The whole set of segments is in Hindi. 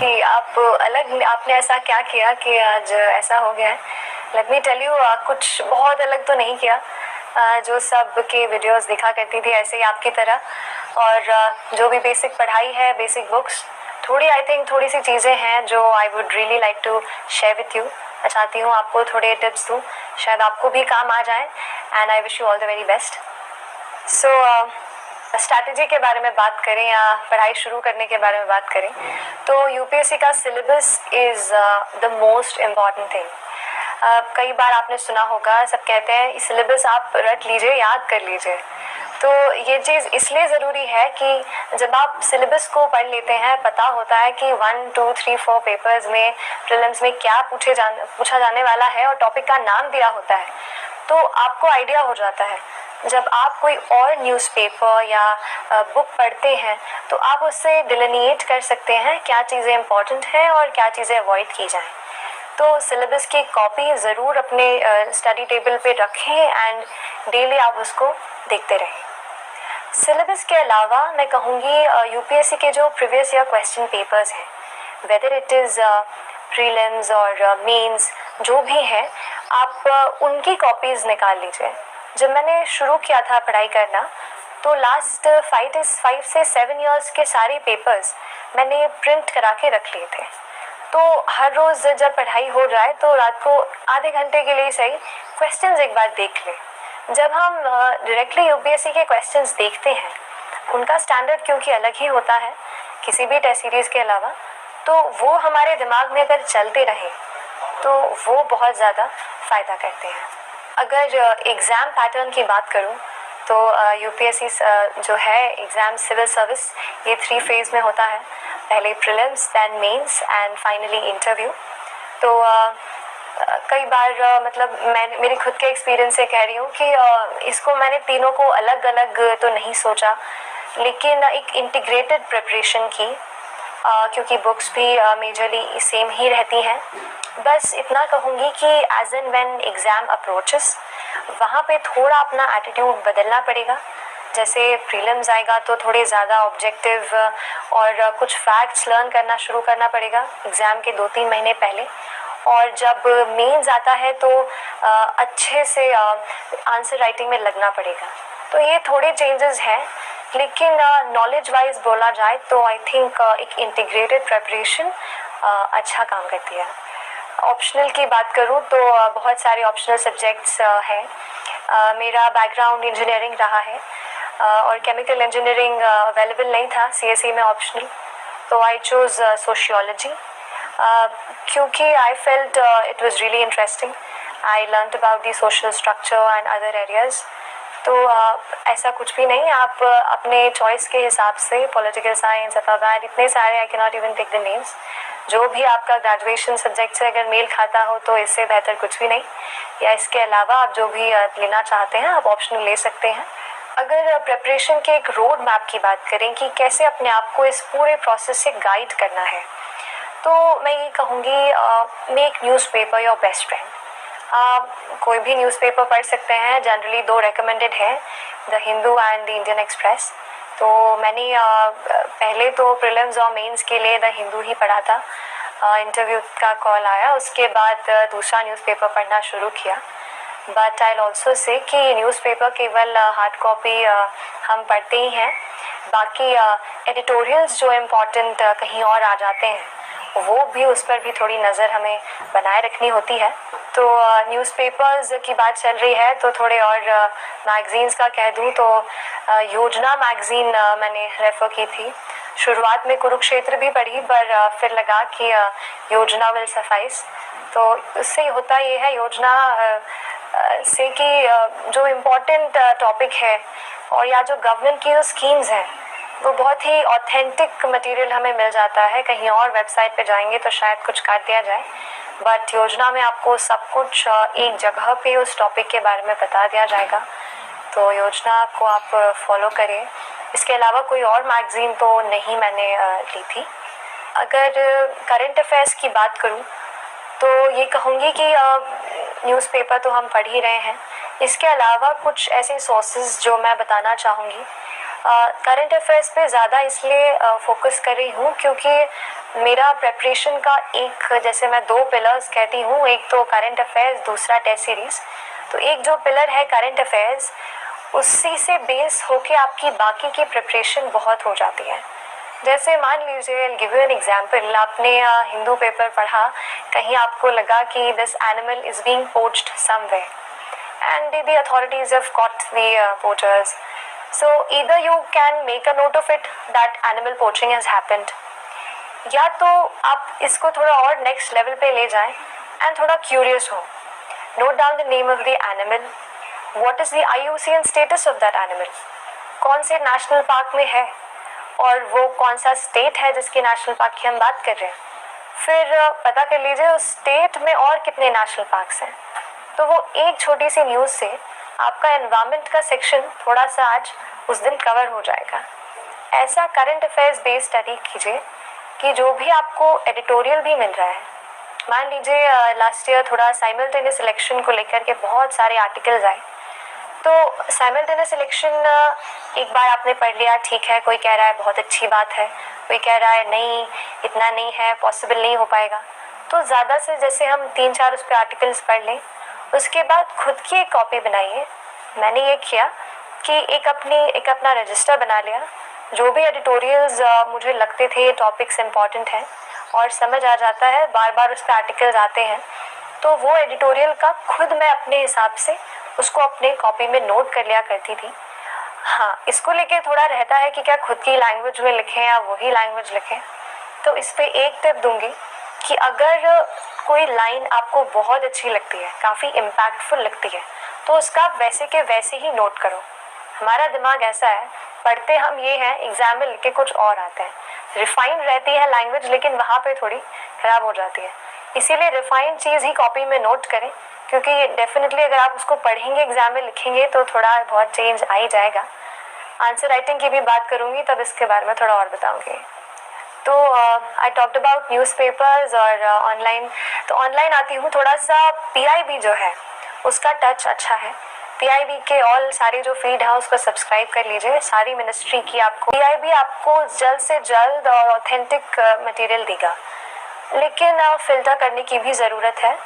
कि आपने ऐसा क्या किया कि आज ऐसा हो गया है। लेट मी टेल यू, कुछ बहुत अलग तो नहीं किया। जो सब के वीडियोस दिखा करती थी ऐसे ही आपकी तरह, और जो भी बेसिक पढ़ाई है, बेसिक बुक्स, थोड़ी सी चीज़ें हैं जो I would really like to share with you. मैं चाहती हूँ आपको थोड़े टिप्स दूँ, शायद आपको भी काम आ जाए, and I wish you all the very best. So strategy के बारे में बात करें या पढ़ाई शुरू करने के बारे में बात करें, तो यूपीएससी का syllabus is the most important thing. कई बार आपने सुना होगा, सब कहते हैं सिलेबस आप रट लीजिए, याद कर लीजिए। तो ये चीज़ इसलिए ज़रूरी है कि जब आप सिलेबस को पढ़ लेते हैं, पता होता है कि 1, 2, 3, 4 पेपर्स में, प्रीलिम्स में क्या पूछा जाने वाला है, और टॉपिक का नाम दिया होता है, तो आपको आइडिया हो जाता है। जब आप कोई और न्यूज़पेपर या बुक पढ़ते हैं तो आप उससे डिलिनिएट कर सकते हैं क्या चीज़ें इम्पॉर्टेंट हैं और क्या चीज़ें अवॉइड की जाएं। तो सिलेबस की कॉपी ज़रूर अपने स्टडी टेबल पे रखें एंड डेली आप उसको देखते रहें। सिलेबस के अलावा मैं कहूँगी यूपीएससी के जो प्रीवियस ईयर क्वेश्चन पेपर्स हैं, वेदर इट इज़ प्रीलिम्स और मेंस, जो भी है, आप उनकी कॉपीज़ निकाल लीजिए। जब मैंने शुरू किया था पढ़ाई करना, तो लास्ट 5 से 7 इयर्स के सारे पेपर्स मैंने प्रिंट करा के रख लिए थे। तो हर रोज़ जब पढ़ाई हो जाए तो रात को आधे घंटे के लिए सही क्वेश्चंस एक बार देख लें। जब हम डायरेक्टली यूपीएससी के क्वेश्चंस देखते हैं, उनका स्टैंडर्ड क्योंकि अलग ही होता है किसी भी टेस्ट सीरीज़ के अलावा, तो वो हमारे दिमाग में अगर चलते रहे तो वो बहुत ज़्यादा फ़ायदा करते हैं। अगर एग्ज़ाम पैटर्न की बात करूं तो यूपीएससी जो है एग्ज़ाम सिविल सर्विस, ये 3 फेज़ में होता है। पहले prelims, then mains and finally interview. तो कई बार मतलब मैं मेरी खुद के एक्सपीरियंस से कह रही हूँ कि इसको मैंने तीनों को अलग अलग तो नहीं सोचा, लेकिन एक इंटीग्रेटेड प्रिपरेशन की, क्योंकि बुक्स भी मेजरली सेम ही रहती हैं। बस इतना कहूँगी कि as and when exam approaches, वहाँ पे थोड़ा अपना एटीट्यूड बदलना पड़ेगा। जैसे प्रीलिम्स आएगा तो थोड़े ज़्यादा ऑब्जेक्टिव और कुछ फैक्ट्स लर्न करना शुरू करना पड़ेगा एग्ज़ाम के 2-3 महीने पहले, और जब मेंस आता है तो अच्छे से आंसर राइटिंग में लगना पड़ेगा। तो ये थोड़े चेंजेस हैं, लेकिन नॉलेज वाइज बोला जाए तो आई थिंक एक इंटीग्रेटेड प्रिपरेशन अच्छा काम करती है। ऑप्शनल की बात करूँ तो बहुत सारे ऑप्शनल सब्जेक्ट्स हैं। मेरा बैकग्राउंड इंजीनियरिंग रहा है, और केमिकल इंजीनियरिंग अवेलेबल नहीं था सीएसई में ऑप्शनल, तो आई चूज़ सोशियोलॉजी, क्योंकि I felt it was really interesting. I learned about the social structure and other areas. तो ऐसा कुछ भी नहीं, आप अपने चॉइस के हिसाब से पॉलिटिकल साइंस, अफावाद, इतने सारे, I can not even take the names, जो भी आपका ग्रेजुएशन सब्जेक्ट से अगर मेल खाता हो तो इससे बेहतर कुछ भी नहीं। या इसके अलावा आप जो भी लेना चाहते हैं आप ऑप्शनल ले सकते हैं। अगर प्रिपरेशन के एक रोड मैप की बात करें कि कैसे अपने आप को इस पूरे प्रोसेस से गाइड करना है, तो मैं ये कहूँगी make newspaper your best friend. आप कोई भी न्यूज़पेपर पढ़ सकते हैं, जनरली 2 रेकमेंडेड है, the Hindu and the Indian express. तो मैंने पहले तो प्रीलिम्स और मेंस के लिए द हिंदू ही पढ़ा था। इंटरव्यू का कॉल आया, उसके बाद दूसरा न्यूज़पेपर पढ़ना शुरू किया। बट आई ऑल्सो से कि न्यूज़पेपर केवल हार्ड कॉपी हम पढ़ते ही हैं, बाकी एडिटोरियल्स जो इम्पोर्टेंट कहीं और आ जाते हैं, वो भी, उस पर भी थोड़ी नज़र हमें बनाए रखनी होती है। तो न्यूज़पेपर्स की बात चल रही है तो थोड़े और मैगज़ीन्स का कह दूँ तो योजना मैगज़ीन मैंने रेफ़र की थी। शुरुआत में कुरुक्षेत्र भी पढ़ी, पर फिर लगा कि योजना विल सफाइस। तो उससे होता ये है योजना से कि जो इम्पोर्टेंट टॉपिक है और या जो गवर्नमेंट की जो स्कीम्स हैं, वो बहुत ही ऑथेंटिक मटेरियल हमें मिल जाता है। कहीं और वेबसाइट पे जाएंगे तो शायद कुछ काट दिया जाए, बट योजना में आपको सब कुछ एक जगह पे उस टॉपिक के बारे में बता दिया जाएगा। तो योजना को आप फॉलो करें। इसके अलावा कोई और मैगज़ीन तो नहीं मैंने ली थी। अगर करंट अफेयर्स की बात करूं तो ये कहूँगी कि न्यूज़पेपर तो हम पढ़ ही रहे हैं, इसके अलावा कुछ ऐसे सोर्सेज जो मैं बताना चाहूँगी। करंट अफेयर्स पे ज़्यादा इसलिए फोकस कर रही हूँ क्योंकि मेरा प्रेपरेशन का एक, जैसे मैं 2 पिलर्स कहती हूँ, एक तो करंट अफेयर्स, दूसरा टेस्ट सीरीज़। तो एक जो पिलर है करंट अफेयर्स, उसी से बेस होके आपकी बाकी की प्रिपरेशन बहुत हो जाती है। जैसे मान लीजिए, I give you an example, आपने हिंदू पेपर पढ़ा, कहीं आपको लगा कि this animal is being poached somewhere and the authorities have caught the poachers. So either you can make a note of it that animal poaching has happened, या तो आप इसको थोड़ा और नेक्स्ट लेवल पे ले जाएं एंड थोड़ा क्यूरियस हो, note down the name of the animal, what is the IUCN status of that animal, कौन से नेशनल पार्क में है और वो कौन सा स्टेट है जिसके नेशनल पार्क की हम बात कर रहे हैं। फिर पता कर लीजिए उस स्टेट में और कितने नेशनल पार्क्स हैं। तो वो एक छोटी सी न्यूज़ से आपका एनवायरनमेंट का सेक्शन थोड़ा सा आज उस दिन कवर हो जाएगा। ऐसा करंट अफेयर्स बेस्ड स्टडी कीजिए कि जो भी आपको एडिटोरियल भी मिल रहा है, मान लीजिए लास्ट ईयर थोड़ा साइमल्टेनियस इलेक्शन को लेकर के बहुत सारे आर्टिकल्स आए, तो साइमल्टेनियस इलेक्शन एक बार आपने पढ़ लिया, ठीक है, कोई कह रहा है बहुत अच्छी बात है, कोई कह रहा है नहीं इतना नहीं है, पॉसिबल नहीं हो पाएगा। तो ज़्यादा से जैसे हम 3-4 उस पर आर्टिकल्स पढ़ लें, उसके बाद खुद की एक कॉपी बनाइए। मैंने ये किया कि एक अपना रजिस्टर बना लिया, जो भी एडिटोरियल्स मुझे लगते थे टॉपिक्स इम्पॉर्टेंट हैं और समझ आ जाता है, बार बार उस पर आर्टिकल्स आते हैं, तो वो एडिटोरियल का खुद मैं अपने हिसाब से उसको अपने कॉपी में नोट कर लिया करती थी। हाँ, इसको लेके थोड़ा रहता है कि क्या खुद की लैंग्वेज में लिखें या वही लैंग्वेज लिखें। तो इस पर एक टिप दूंगी कि अगर कोई लाइन आपको बहुत अच्छी लगती है, काफ़ी इम्पैक्टफुल लगती है, तो उसका वैसे के वैसे ही नोट करो। हमारा दिमाग ऐसा है, पढ़ते हम ये हैं, एग्जाम में लिख के कुछ और आते हैं। रिफाइंड रहती है लैंग्वेज, लेकिन वहाँ पे थोड़ी ख़राब हो जाती है। इसीलिए रिफाइंड चीज़ ही कॉपी में नोट करें, क्योंकि डेफिनेटली अगर आप उसको पढ़ेंगे, एग्जाम में लिखेंगे, तो थोड़ा बहुत चेंज आ ही जाएगा। आंसर राइटिंग की भी बात करूँगी, तब इसके बारे में थोड़ा और बताऊँगी। तो आई टॉक्ड अबाउट न्यूज़पेपर्स और ऑनलाइन। तो ऑनलाइन आती हूँ, थोड़ा सा PIB जो है उसका टच अच्छा है। PIB के ऑल सारे जो फीड है उसको सब्सक्राइब कर लीजिए, सारी मिनिस्ट्री की आपको PIB आपको जल्द से जल्द और ऑथेंटिक मटेरियल देगा, लेकिन फिल्टर करने की भी ज़रूरत है।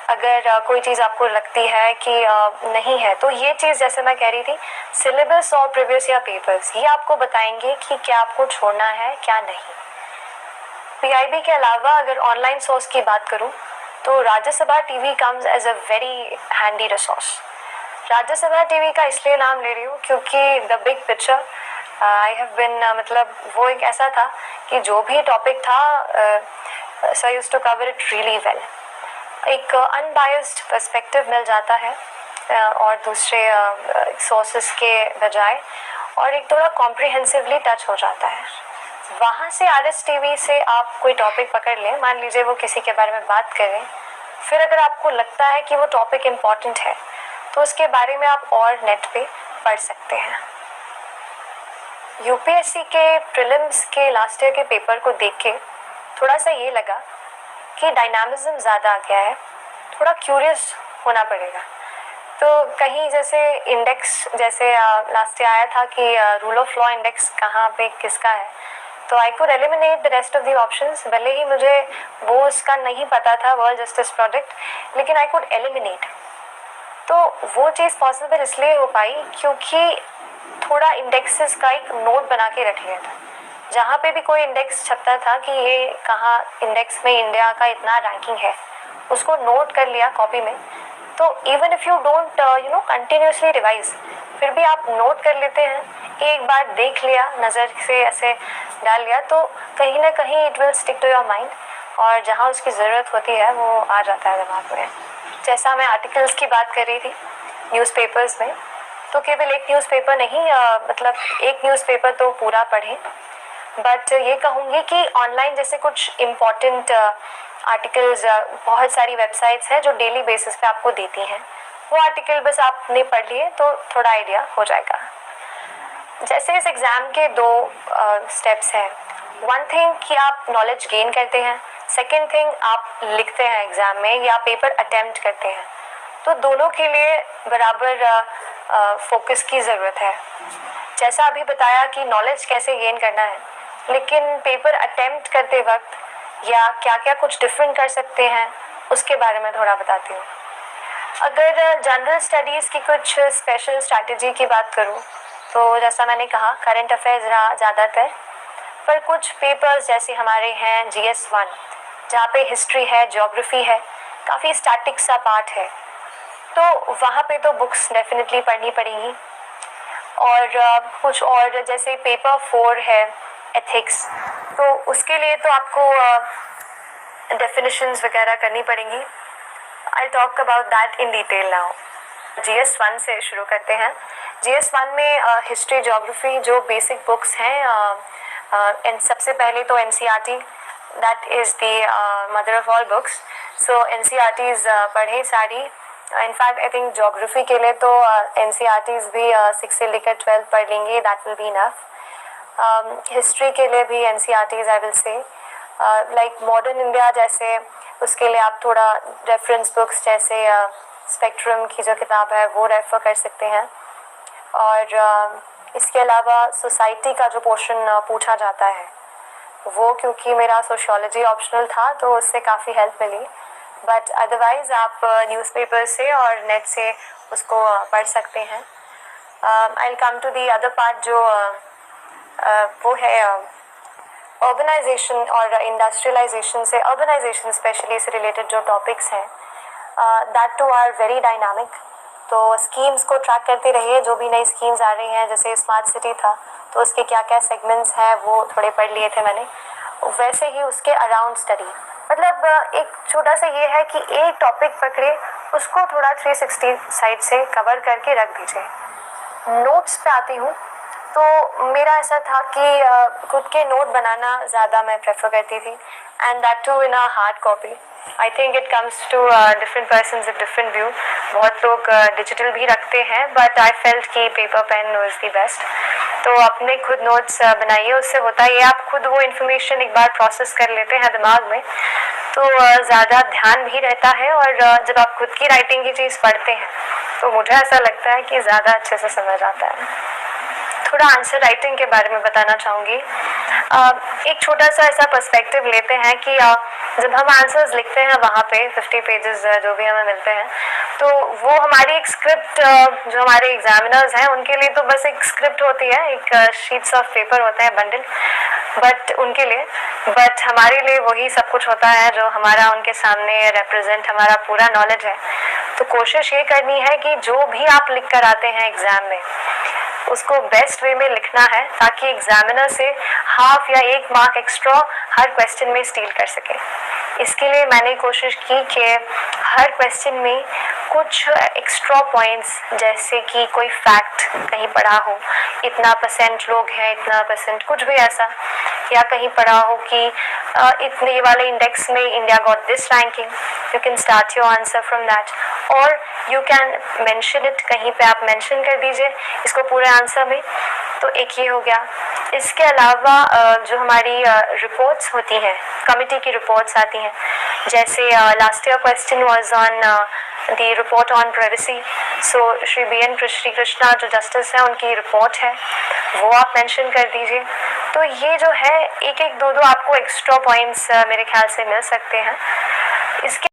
अगर कोई चीज़ आपको लगती है कि नहीं है, तो ये चीज़ जैसे मैं कह रही थी, सिलेबस और प्रीवियस ईयर पेपर्स ये आपको बताएंगे कि क्या आपको छोड़ना है क्या नहीं। PIB के अलावा अगर ऑनलाइन सोर्स की बात करूं, तो Rajya Sabha TV comes as a very handy resource. Rajya Sabha TV का इसलिए नाम ले रही हूँ क्योंकि the big picture I have been, मतलब वो एक ऐसा था कि जो भी टॉपिक था sir used to cover it really well. एक अनबायस्ड पर्सपेक्टिव मिल जाता है और दूसरे सोर्सेस के बजाय, और एक थोड़ा कॉम्प्रिहेंसिवली टच हो जाता है। वहाँ से RS TV से आप कोई टॉपिक पकड़ लें, मान लीजिए वो किसी के बारे में बात करें, फिर अगर आपको लगता है कि वो टॉपिक इम्पॉर्टेंट है, तो उसके बारे में आप और नेट पे पढ़ सकते हैं। UPSC के प्रीलिम्स के लास्ट ईयर के पेपर को देख के थोड़ा सा ये लगा कि डायनामिज्म ज़्यादा आ गया है, थोड़ा क्यूरियस होना पड़ेगा। तो कहीं जैसे इंडेक्स, जैसे लास्ट ईयर आया था कि रूल ऑफ लॉ इंडेक्स कहाँ पे किसका है, तो I could eliminate the rest of the options. भले ही मुझे वो उसका नहीं पता था, वर्ल्ड जस्टिस प्रोजेक्ट, लेकिन आई कुड एलिमिनेट। तो वो चीज़ पॉसिबल इसलिए हो पाई क्योंकि थोड़ा इंडेक्सेस का एक नोट बना के रख लिया था। जहाँ पे भी कोई इंडेक्स छपता था कि ये कहाँ इंडेक्स में इंडिया का इतना रैंकिंग है, उसको नोट कर लिया कॉपी में। तो even if you don't continuously revise, फिर भी आप नोट कर लेते हैं, एक बार देख लिया, नज़र से ऐसे डाल लिया, तो कहीं ना कहीं it will stick to your mind, और जहाँ उसकी ज़रूरत होती है वो आ जाता है दिमाग में। जैसा मैं आर्टिकल्स की बात कर रही थी न्यूज़पेपर्स में, तो केवल एक न्यूज़पेपर नहीं, मतलब एक न्यूज़पेपर तो पूरा पढ़ें, बट ये कहूँगी कि ऑनलाइन जैसे कुछ इम्पॉर्टेंट आर्टिकल्स, बहुत सारी वेबसाइट्स हैं जो डेली बेसिस पे आपको देती हैं, वो आर्टिकल बस आपने पढ़ लिए तो थोड़ा आइडिया हो जाएगा। जैसे इस एग्ज़ाम के 2 स्टेप्स हैं। वन थिंग कि आप नॉलेज गेन करते हैं, सेकेंड थिंग आप लिखते हैं एग्ज़ाम में या पेपर अटेम्प्ट करते हैं। तो दोनों के लिए बराबर फोकस की ज़रूरत है। जैसा अभी बताया कि नॉलेज कैसे गेन करना है, लेकिन पेपर अटेम्प्ट करते वक्त या क्या क्या कुछ डिफरेंट कर सकते हैं उसके बारे में थोड़ा बताती हूँ। अगर जनरल स्टडीज़ की कुछ स्पेशल स्ट्रैटेजी की बात करूँ तो जैसा मैंने कहा करंट अफेयर्स रहा ज़्यादातर, पर कुछ पेपर्स जैसे हमारे हैं GS1 जहाँ पे हिस्ट्री है, ज्योग्राफी है, काफ़ी स्टैटिक सा पार्ट है, तो वहाँ पे तो बुक्स डेफिनेटली पढ़नी पड़ेंगी। और कुछ और जैसे पेपर 4 है एथिक्स, तो उसके लिए तो आपको डेफिनेशंस वगैरह करनी पड़ेंगी। I talk about that in detail now. GS1 से शुरू करते हैं। GS1 में हिस्ट्री, ज्योग्राफी जो बेसिक बुक्स हैं, सबसे पहले तो NCERT, that is the mother of all books. So NCERTs पढ़े सारी। इनफैक्ट आई थिंक ज्योग्राफी के लिए तो NCERTs भी 6 से लेकर 12 पढ़ लेंगे, that will be enough. History के लिए भी NCERTs I will say, like modern India जैसे, उसके लिए आप थोड़ा रेफरेंस बुक्स जैसे स्पेक्ट्रम की जो किताब है वो रेफ़र कर सकते हैं। और इसके अलावा सोसाइटी का जो पोर्शन पूछा जाता है वो, क्योंकि मेरा सोशियोलॉजी ऑप्शनल था तो उससे काफ़ी हेल्प मिली, बट अदरवाइज़ आप न्यूज़पेपर से और नेट से उसको पढ़ सकते हैं। I will come to the other part जो वो है अर्बनाइजेशन और इंडस्ट्रियलाइजेशन से, अर्बनाइजेशन स्पेशली से रिलेटेड जो टॉपिक्स हैं, that too are very dynamic. तो स्कीम्स को ट्रैक करते रहिए, जो भी नई स्कीम्स आ रही हैं, जैसे स्मार्ट सिटी था तो उसके क्या क्या सेगमेंट्स हैं वो थोड़े पढ़ लिए थे मैंने, वैसे ही उसके अराउंड स्टडी। मतलब एक छोटा सा ये है कि एक टॉपिक पकड़े, उसको थोड़ा 360 साइड से कवर करके रख दीजिए। नोट्स पे आती हूँ तो मेरा ऐसा था कि खुद के नोट बनाना ज़्यादा मैं प्रेफर करती थी, and that too in a hard copy. I think it comes to different persons with different view. बहुत लोग डिजिटल भी रखते हैं, बट आई फेल्ट कि paper pen was the best. तो अपने खुद नोट्स बनाइए, उससे होता है आप खुद वो इन्फॉर्मेशन एक बार प्रोसेस कर लेते हैं दिमाग में, तो ज़्यादा ध्यान भी रहता है। और जब आप खुद की राइटिंग की चीज़ पढ़ते हैं तो मुझे ऐसा लगता है कि ज़्यादा अच्छे से समझ आता है। थोड़ा आंसर राइटिंग के बारे में बताना चाहूँगी। एक छोटा सा ऐसा पर्सपेक्टिव लेते हैं कि जब हम आंसर्स लिखते हैं वहाँ पे 50 पेजेस जो भी हमें मिलते हैं, तो वो हमारी एक स्क्रिप्ट, जो हमारे एग्जामिनर्स हैं उनके लिए तो बस एक स्क्रिप्ट होती है, एक शीट्स ऑफ पेपर होता है, बंडल, बट उनके लिए, बट हमारे लिए वही सब कुछ होता है जो हमारा उनके सामने रिप्रेजेंट हमारा पूरा नॉलेज है। तो कोशिश ये करनी है कि जो भी आप लिख कर आते हैं एग्ज़ाम में उसको बेस्ट वे में लिखना है, ताकि एग्जामिनर से हाफ या 1 मार्क एक्स्ट्रा हर क्वेश्चन में स्टील कर सके। इसके लिए मैंने कोशिश की कि हर क्वेश्चन में कुछ एक्स्ट्रा पॉइंट्स, जैसे कि कोई फैक्ट कहीं पढ़ा हो, इतना % लोग हैं, इतना %, कुछ भी ऐसा, या कहीं पढ़ा हो कि इतने वाले इंडेक्स में India got this ranking, you can start your answer from that, और यू कैन मेंशन इट, कहीं पे आप मेंशन कर दीजिए इसको पूरे आंसर में। तो एक ये हो गया। इसके अलावा जो हमारी रिपोर्ट्स होती हैं, कमिटी की रिपोर्ट्स आती हैं, जैसे last year question was on the report on privacy, so Shri BN Shri Krishna जो जस्टिस हैं उनकी रिपोर्ट है, वो आप मेंशन कर दीजिए। तो ये जो है 1-1, 2-2 आपको एक्स्ट्रा पॉइंट्स मेरे ख्याल से मिल सकते हैं। इसके